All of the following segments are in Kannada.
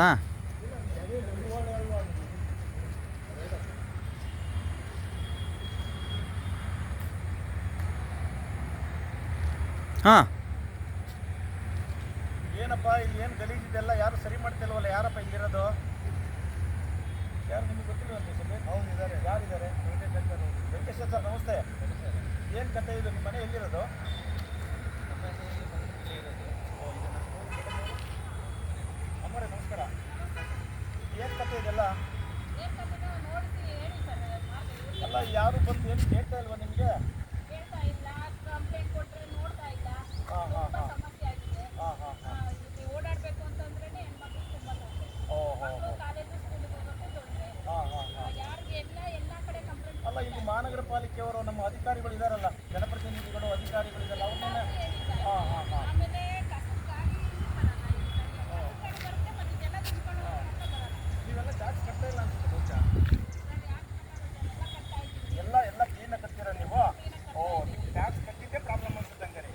ಹಾಂ ಹಾಂ ಏನಪ್ಪ ಇಲ್ಲಿ ಏನು ಗಲೀಜಿದೆಲ್ಲ ಯಾರು ಸರಿ ಮಾಡ್ತಿಲ್ವಲ್ಲ? ಯಾರಪ್ಪ ಇಲ್ಲಿರೋದು? ಯಾರು ನಿಮಗೆ ಗೊತ್ತಿಲ್ಲ? ಹೌದು ಇದ್ದಾರೆ. ಯಾರಿದ್ದಾರೆ? ವೆಂಕಟೇಶ್ ಸರ್ ನಮಸ್ತೆ. ಏನು ಕತೆ ಇದು? ನಿಮ್ಮ ಮನೆ ಎಲ್ಲಿರೋದು? ಅಮ್ಮರೇ ನಮಸ್ಕಾರ. ಏನು ಕತೆ ಇದೆಲ್ಲ? ಎಲ್ಲ ಯಾರು ಬಂದು ಏನು ಕೇಳ್ತಾ ಇಲ್ವಾ ನಿಮಗೆ? ಹಾಂ ಹಾಂ ಹಾಂ ಹಾಂ ಹಾಂ ಹಾಂ ಓಡಾಡಬೇಕು ಅಂತಂದ್ರೆ ಹೆಣ್ಮಕ್ಳು ತುಂಬ ಎಲ್ಲ ಕಡೆ ಕಂಪ್ಲೇಂಟ್. ಅಲ್ಲ, ಇಲ್ಲಿ ಮಹಾನಗರ ಪಾಲಿಕೆಯವರು ನಮ್ಮ ಅಧಿಕಾರಿಗಳು ಇದಾರಲ್ಲ, ಜನಪ್ರತಿನಿಧಿಗಳು ಅಧಿಕಾರಿಗಳು ಇದೆಲ್ಲ ಅವ್ರನ್ನೇ. ಹಾಂ ಹಾಂ ಹಾಂ ಆಮೇಲೆ ನೀವೆಲ್ಲ ಟ್ಯಾಕ್ಸ್ ಕಟ್ತಾ ಇಲ್ಲ ಅನ್ಸುತ್ತೆ ಬಹುಶಃ. ಎಲ್ಲ ಕ್ಲೀನಾಗಿ ಕಟ್ತೀರ ನೀವು? ಓ, ನೀವು ಟ್ಯಾಕ್ಸ್ ಕಟ್ಟಿದ್ದೇ ಪ್ರಾಬ್ಲಮ್ ಅನ್ಸುತ್ತೆ ಹಂಗಾರೆ.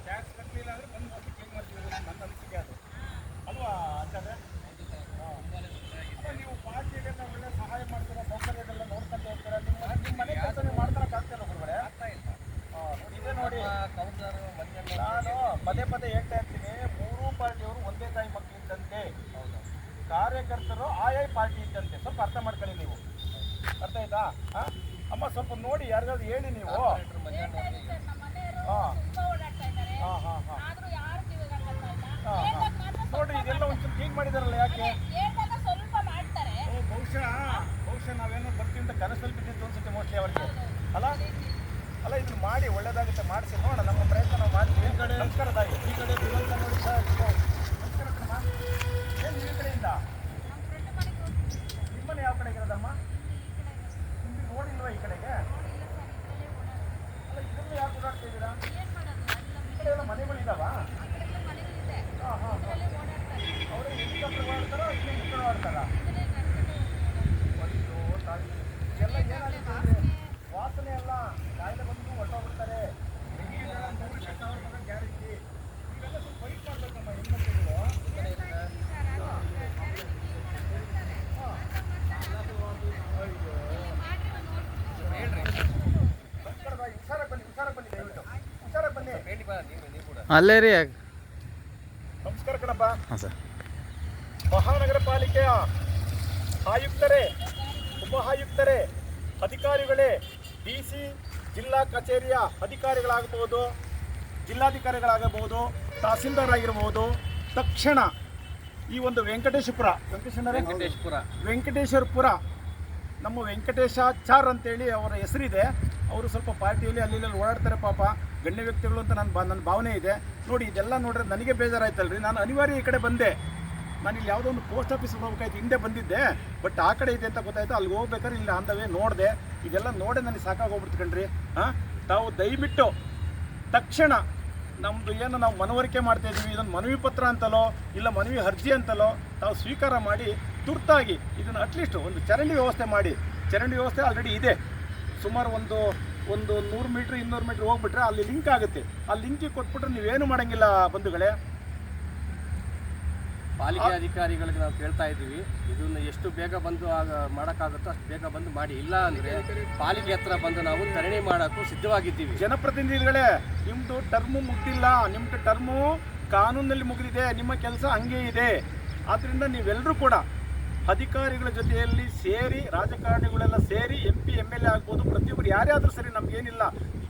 ಟ್ಯಾಕ್ಸ್ ಕಟ್ಟಲಿಲ್ಲ ಅಂದರೆ ಬಂದು ಮತ್ತೆ ಕ್ಲೀನ್ ಮಾಡ್ತೀವಿ, ನನ್ನ ಅನಿಸಿಕೆ ಅದು ಅಲ್ವಾ ಅಂತಾರೆ? ನೀವು ಪಾರ್ಟಿಗೆಲ್ಲ ಒಳ್ಳೆ ಸಹಾಯ ಮಾಡ್ತೀರಾ, ಸೌಕರ್ಯದೆಲ್ಲ ನೋಡ್ಕೊಂತ ಹೋಗ್ತೀರಾ. ನಿಮ್ಮ ಮನೆ ಕೆಲಸ ನೀವು ಮಾಡ್ಕೊಳಕ್ಕಾಗ್ತಿಲ್ಲ ಗುರುಗಳೇ? ಇದೇ ನೋಡಿ, ನಾನು ಪದೇ ಪದೇ ಹೇಳ್ತಾ ಇರ್ತೀನಿ, ಮೂರೂ ಪಾರ್ಟಿಯವರು ಒಂದೇ ತಾಯಿ ಮಕ್ಕಳು ಇದ್ದಂತೆ, ಕಾರ್ಯಕರ್ತರು ಆಯಾ ಪಾರ್ಟಿ ಇದ್ದಂತೆ. ಸ್ವಲ್ಪ ಅರ್ಥ ಮಾಡ್ಕೊಳ್ಳಿ ನೀವು. ಅರ್ಥ ಆಯ್ತಾ? ಅಮ್ಮ ಸ್ವಲ್ಪ ನೋಡಿ, ಯಾರಿಗಾದ್ರು ಹೇಳಿ ನೀವು. ಹಾಂ ಹಾಂ ಹಾಂ ಹಾಂ ನೋಡ್ರಿ, ಇದೆಲ್ಲ ಒಂಚೂರು ಕ್ಲೀನ್ ಮಾಡಿದಾರಲ್ಲ, ಯಾಕೆ? ಬಹುಶಃ ನಾವೇನೋ ಬರ್ತೀವಿ ಅಂತ ಕನಸಲ್ಲಿ ಬಿಟ್ಟಿದ್ದು ಅನ್ಸುತ್ತೆ ಮೋಸ್ಟ್ಲಿ ಅವರಿಗೆ. ಅಲ್ಲ ಇದನ್ನು ಮಾಡಿ ಒಳ್ಳೇದಾಗುತ್ತೆ, ಮಾಡಿಸಿ ನೋಡೋಣ. ನಮ್ಮ ಪ್ರಯತ್ನ ನಾವು ಮಾಡ್ತೀವಿ. ನಮಸ್ಕಾರ ತಾಯಿ. ಈ ಕಡೆ ದಿವಂತ ನೋಡಿ ಸರ್. ನಮಸ್ಕಾರ ಕಣಮ್ಮ. ಏನು ಈ ಕಡೆಯಿಂದ? ನಿಮ್ಮನೆ ಯಾವ ಕಡೆಗೆ ಇರೋದಮ್ಮ? ನಿಮಗೆ ನೋಡಿಲ್ವಾ ಈ ಕಡೆಗೆ? ಅಲ್ಲ, ಇದನ್ನು ಯಾಕೆ ಓಡಾಡ್ತಾ ಇದ್ದೀರಾ? ಈ ಕಡೆ ಎಲ್ಲ ಮನೆಗಳಿದ್ದಾವ? ಹಾಂ ಹಾಂ ಹಾಂ. ಅವರು ಹೆಲಿಕಾಪ್ಟರ್ ಆಡ್ತಾರೋ ಇಲ್ಲಿ ಮುಕ್ಕಳು ಆಡ್ತಾರಾ? ಅಯ್ಯೋ ತಾಯಿ, ಎಲ್ಲ ಏನಾಗುತ್ತೆ ಅಂದರೆ ವಾಸನೆ ಎಲ್ಲ ಕಾಯಿಲೆ ಬಂದು ಹೊರಟೋಗ್ಬಿಡ್ತಾರೆ. ಗ್ಯಾರಂಟಿ. ಇವೆಲ್ಲ ಸ್ವಲ್ಪ ಫೈಟ್ ಮಾಡಬೇಕಮ್ಮ ಹೆಣ್ಮಕ್ಳುಗಳು. ಹುಷಾರಾಗಿ ಬನ್ನಿ ದಯವಿಟ್ಟು. ಹುಷಾರಾಗಿ ಬನ್ನಿ. ಅಲ್ಲೇ ರೀ. ನಮಸ್ಕಾರ ಕಣಪ್ಪ. ಹಾಂ ಸರ್. ಮಹಾನಗರ ಪಾಲಿಕೆಯ ಆಯುಕ್ತರೇ, ಉಪ ಆಯುಕ್ತರೇ, ಅಧಿಕಾರಿಗಳೇ, DC ಜಿಲ್ಲಾ ಕಚೇರಿಯ ಅಧಿಕಾರಿಗಳಾಗಬಹುದು, ಜಿಲ್ಲಾಧಿಕಾರಿಗಳಾಗಬಹುದು, ತಹಸೀಲ್ದಾರ್ ಆಗಿರಬಹುದು, ತಕ್ಷಣ ಈ ಒಂದು ವೆಂಕಟೇಶ್ವರ ನಮ್ಮ ವೆಂಕಟೇಶಾಚಾರ್ ಅಂತೇಳಿ ಅವರ ಹೆಸರಿದೆ. ಅವರು ಸ್ವಲ್ಪ ಪಾರ್ಟಿಯಲ್ಲಿ ಅಲ್ಲಿ ಓಡಾಡ್ತಾರೆ ಪಾಪ, ಗಣ್ಯ ವ್ಯಕ್ತಿಗಳು ಅಂತ ನನ್ನ ಭಾವನೆ ಇದೆ. ನೋಡಿ, ಇದೆಲ್ಲ ನೋಡ್ರೆ ನನಗೆ ಬೇಜಾರಾಯ್ತಲ್ರಿ. ನಾನು ಅನಿವಾರ್ಯ ಈ ಕಡೆ ಬಂದೆ. ನಾನು ಇಲ್ಲಿ ಯಾವುದೋ ಒಂದು ಪೋಸ್ಟ್ ಆಫೀಸ್ ಹೋಗ್ಬೇಕಾಯ್ತು, ಹಿಂದೆ ಬಂದಿದ್ದೆ. ಬಟ್ ಆ ಕಡೆ ಇದೆ ಅಂತ ಗೊತ್ತಾಯ್ತು. ಅಲ್ಲಿಗೆ ಹೋಗ್ಬೇಕಾದ್ರೆ ಇಲ್ಲಿ ಅಂದವೇ ನೋಡಿದೆ. ಇದೆಲ್ಲ ನೋಡೇ ನನಗೆ ಸಾಕಾಗೋಗ್ಬಿಡ್ತು ಕಣ್ರಿ. ತಾವು ದಯವಿಟ್ಟು ತಕ್ಷಣ ನಮ್ಮದು ಏನು ನಾವು ಮನವರಿಕೆ ಮಾಡ್ತಾಯಿದ್ದೀವಿ, ಇದೊಂದು ಮನವಿ ಪತ್ರ ಅಂತಲೋ ಇಲ್ಲ ಮನವಿ ಅರ್ಜಿ ಅಂತಲೋ ತಾವು ಸ್ವೀಕಾರ ಮಾಡಿ ತುರ್ತಾಗಿ ಇದನ್ನು ಅಟ್ಲೀಸ್ಟ್ ಒಂದು ಚರಂಡಿ ವ್ಯವಸ್ಥೆ ಮಾಡಿ. ಚರಂಡಿ ವ್ಯವಸ್ಥೆ ಆಲ್ರೆಡಿ ಇದೆ. ಸುಮಾರು ಒಂದು 100 ಮೀಟ್ರ್ 200 ಮೀಟ್ರ್ ಹೋಗ್ಬಿಟ್ರೆ ಅಲ್ಲಿ ಲಿಂಕ್ ಆಗುತ್ತೆ. ಆ ಲಿಂಕಿಗೆ ಕೊಟ್ಬಿಟ್ರೆ ನೀವೇನು ಮಾಡೋಂಗಿಲ್ಲ ಬಂಧುಗಳೇ. ಪಾಲಿಕೆ ಅಧಿಕಾರಿಗಳಿಗೆ ನಾವು ಕೇಳ್ತಾ ಇದ್ದೀವಿ, ಇದನ್ನು ಎಷ್ಟು ಬೇಗ ಬಂದು ಮಾಡೋಕ್ಕಾಗುತ್ತೋ ಅಷ್ಟು ಬೇಗ ಬಂದು ಮಾಡಿ. ಇಲ್ಲ ಅಂದರೆ ಪಾಲಿಕೆ ಹತ್ರ ಬಂದು ನಾವು ಧರಣಿ ಮಾಡೋಕ್ಕೂ ಸಿದ್ಧವಾಗಿದ್ದೀವಿ. ಜನಪ್ರತಿನಿಧಿಗಳೇ, ನಿಮ್ಮದು ಟರ್ಮು ಮುಗ್ದಿಲ್ಲ. ನಿಮ್ಮದು ಟರ್ಮು ಕಾನೂನಲ್ಲಿ ಮುಗಿದಿದೆ. ನಿಮ್ಮ ಕೆಲಸ ಹಂಗೆ ಇದೆ. ಆದ್ದರಿಂದ ನೀವೆಲ್ಲರೂ ಕೂಡ ಅಧಿಕಾರಿಗಳ ಜೊತೆಯಲ್ಲಿ ಸೇರಿ, ರಾಜಕಾರಣಿಗಳೆಲ್ಲ ಸೇರಿ, MP MLA ಆಗ್ಬೋದು, ಪ್ರತಿಯೊಬ್ಬರು ಯಾರೇ ಆದರೂ ಸರಿ, ನಮಗೇನಿಲ್ಲ,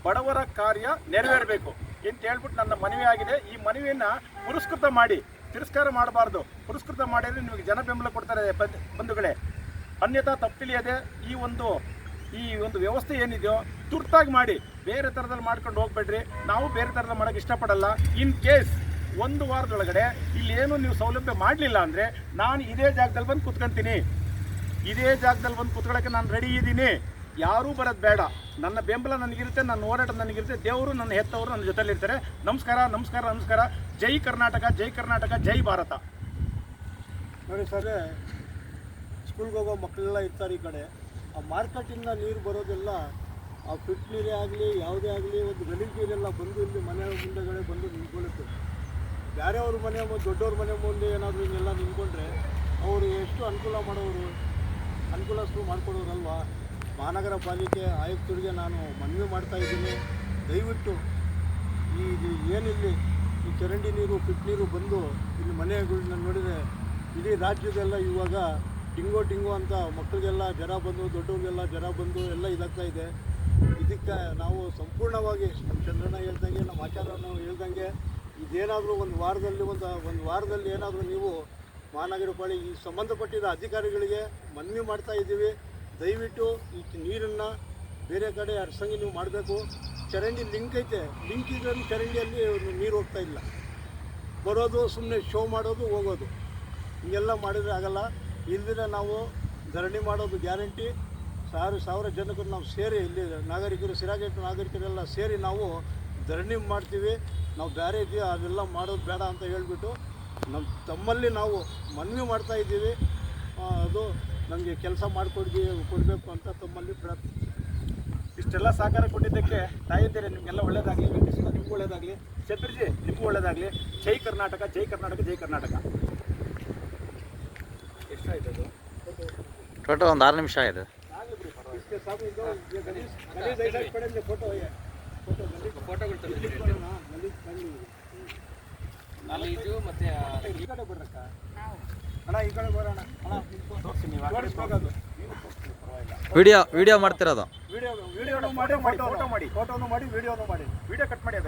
ಬಡವರ ಕಾರ್ಯ ನೆರವೇರಬೇಕು ಅಂತ ಹೇಳ್ಬಿಟ್ಟು ನನ್ನ ಮನವಿ ಆಗಿದೆ. ಈ ಮನವಿಯನ್ನು ಪುರಸ್ಕೃತ ಮಾಡಿ, ತಿರಸ್ಕಾರ ಮಾಡಬಾರ್ದು. ಪುರಸ್ಕೃತ ಮಾಡಿದರೆ ನಿಮಗೆ ಜನ ಬೆಂಬಲ ಕೊಡ್ತಾರೆ ಬಂಧುಗಳೇ. ಅನ್ಯಥಾ ತಪ್ಪಿಲಿಯದೆ ಈ ಒಂದು ವ್ಯವಸ್ಥೆ ಏನಿದೆಯೋ ತುರ್ತಾಗಿ ಮಾಡಿ. ಬೇರೆ ಥರದಲ್ಲಿ ಮಾಡ್ಕೊಂಡು ಹೋಗ್ಬೇಡ್ರಿ. ನಾವು ಬೇರೆ ಥರದಲ್ಲಿ ಮಾಡೋಕ್ಕೆ ಇಷ್ಟಪಡಲ್ಲ. ಇನ್ ಕೇಸ್ 1 ವಾರದೊಳಗಡೆ ಇಲ್ಲೇನು ನೀವು ಸೌಲಭ್ಯ ಮಾಡಲಿಲ್ಲ ಅಂದರೆ ನಾನು ಇದೇ ಜಾಗದಲ್ಲಿ ಬಂದು ಕೂತ್ಕೊಳ್ತೀನಿ. ಇದೇ ಜಾಗದಲ್ಲಿ ಬಂದು ಕೂತ್ಕೊಳ್ಳೋಕ್ಕೆ ನಾನು ರೆಡಿ ಇದ್ದೀನಿ. ಯಾರೂ ಬರೋದು ಬೇಡ. ನನ್ನ ಬೆಂಬಲ ನನಗಿರುತ್ತೆ, ನನ್ನ ಹೋರಾಟ ನನಗಿರುತ್ತೆ. ದೇವರು, ನನ್ನ ಹೆತ್ತವರು ನನ್ನ ಜೊತೆಲಿರ್ತಾರೆ. ನಮಸ್ಕಾರ ನಮಸ್ಕಾರ ನಮಸ್ಕಾರ. ಜೈ ಕರ್ನಾಟಕ, ಜೈ ಕರ್ನಾಟಕ, ಜೈ ಭಾರತ. ನೋಡಿ ಸರ್, ಸ್ಕೂಲ್ಗೆ ಹೋಗೋ ಮಕ್ಕಳೆಲ್ಲ ಇರ್ತಾರೆ ಈ ಕಡೆ. ಆ ಮಾರ್ಕೆಟಿಂದ ನೀರು ಬರೋದೆಲ್ಲ, ಆ ಫಿಟ್ ನೀರೇ ಆಗಲಿ ಯಾವುದೇ ಆಗಲಿ, ಒಂದು ಗಲೀಜು ನೀರೆಲ್ಲ ಬಂದು ಇಲ್ಲಿ ಮನೆ ಮುಂದೆಗಡೆ ಬಂದು ನಿಂತ್ಕೊಳ್ಳುತ್ತೆ. ಬೇರೆಯವ್ರ ಮನೆ ದೊಡ್ಡವ್ರ ಮನೆ ಮುಂದೆ ಏನಾದರೂ ಹಿಂಗೆಲ್ಲ ನಿಂತ್ಕೊಂಡ್ರೆ ಅನುಕೂಲ ಮಾಡೋರು, ಅನುಕೂಲಸ್ಥರು ಮಾಡಿಕೊಡೋರಲ್ವಾ. ಮಹಾನಗರ ಪಾಲಿಕೆ ಆಯುಕ್ತರಿಗೆ ನಾನು ಮನವಿ ಮಾಡ್ತಾ ಇದ್ದೀನಿ, ದಯವಿಟ್ಟು ಇದು ಏನಿಲ್ಲಿ ಈ ಚರಂಡಿ ನೀರು ಪಿಟ್ ನೀರು ಬಂದು ಇಲ್ಲಿ ಮನೆಗಳನ್ನ ನೋಡಿದರೆ ಇಡೀ ರಾಜ್ಯದೆಲ್ಲ ಇವಾಗ ಟಿಂಗೋ ಅಂತ ಮಕ್ಕಳಿಗೆಲ್ಲ ಜ್ವರ ಬಂದು, ದೊಡ್ಡವ್ರಿಗೆಲ್ಲ ಜ್ವರ ಬಂದು ಎಲ್ಲ ಇದಾಗ್ತಾ ಇದೆ. ಇದಕ್ಕೆ ನಾವು ಸಂಪೂರ್ಣವಾಗಿ ನಮ್ಮ ಚಂದ್ರಣ್ಣ ಹೇಳ್ದಂಗೆ, ನಮ್ಮ ಆಚಾರ್ಯನ ಹೇಳ್ದಂಗೆ ಇದೇನಾದರೂ ಒಂದು ವಾರದಲ್ಲಿ ಏನಾದರೂ ನೀವು ಮಹಾನಗರ ಪಾಲಿಕೆ ಈ ಸಂಬಂಧಪಟ್ಟಿದ್ದ ಅಧಿಕಾರಿಗಳಿಗೆ ಮನವಿ ಮಾಡ್ತಾ ಇದ್ದೀವಿ, ದಯವಿಟ್ಟು ಈ ನೀರನ್ನು ಬೇರೆ ಕಡೆ ಹರ್ಸಂಗೆ ನೀವು ಮಾಡಬೇಕು. ಚರಂಡಿ ಲಿಂಕ್ ಐತೆ, ಲಿಂಕ್ ಇದ್ರೆ ಚರಂಡಿಯಲ್ಲಿ ನೀರು ಹೋಗ್ತಾ ಇಲ್ಲ, ಬರೋದು ಸುಮ್ಮನೆ ಶೋ ಮಾಡೋದು ಹೋಗೋದು, ಹಿಂಗೆಲ್ಲ ಮಾಡಿದರೆ ಆಗಲ್ಲ. ಇಲ್ದಿರ ನಾವು ಧರಣಿ ಮಾಡೋದು ಗ್ಯಾರಂಟಿ. ಸಾವಿರ ಜನಕ್ಕೂ ನಾವು ಸೇರಿ ಇಲ್ಲಿ ನಾಗರಿಕರು, ಸಿರಾಜೆಟ್ ನಾಗರಿಕರೆಲ್ಲ ಸೇರಿ ನಾವು ಧರಣಿ ಮಾಡ್ತೀವಿ. ನಾವು ಬೇರೆ ಇದೆಯೋ ಅದೆಲ್ಲ ಮಾಡೋದು ಬೇಡ ಅಂತ ಹೇಳಿಬಿಟ್ಟು ತಮ್ಮಲ್ಲಿ ನಾವು ಮನವಿ ಮಾಡ್ತಾ ಇದ್ದೀವಿ. ಅದು ನಮಗೆ ಕೆಲಸ ಕೊಡಬೇಕು ಅಂತ ತಮ್ಮಲ್ಲಿ ಪ್ರಾರ್ಥನೆ. ಇಷ್ಟೆಲ್ಲ ಸಹಕಾರ ಕೊಟ್ಟಿದ್ದಕ್ಕೆ ತಾಯಿದ್ದೀರಿ, ನಿಮಗೆಲ್ಲ ಒಳ್ಳೇದಾಗಲಿ. ವೆಂಕಟೇಶ್ವರ ನಿಮಗೂ ಒಳ್ಳೇದಾಗಲಿ, ಚಂದ್ರಜಿ ನಿಮಗೂ ಒಳ್ಳೇದಾಗಲಿ. ಜೈ ಕರ್ನಾಟಕ, ಜೈ ಕರ್ನಾಟಕ, ಜೈ ಕರ್ನಾಟಕ. ಎಷ್ಟಾಯ್ತು ಅದು? ಫೋಟೋ ಒಂದು 6 ನಿಮಿಷ ಆಗಿದೆ. ಇದು ಮತ್ತೆ ಈ ಕಡೆ ಬರ್ರಕ್ಕ ಅಣ್ಣ, ಈ ಕಡೆ ಬರೋಣ ಅಣ್ಣ. ತೋರಿಸಿ, ನೀವು ಆ ಕಡೆ ಹೋಗೋದು ವಿಡಿಯೋ ಮಾಡ್ತಿರೋದು. ವಿಡಿಯೋನು ಮಾಡಿ, ಫೋಟೋನು ಮಾಡಿ, ವಿಡಿಯೋನು ಮಾಡಿ. ವಿಡಿಯೋ ಕಟ್ ಮಾಡಿ.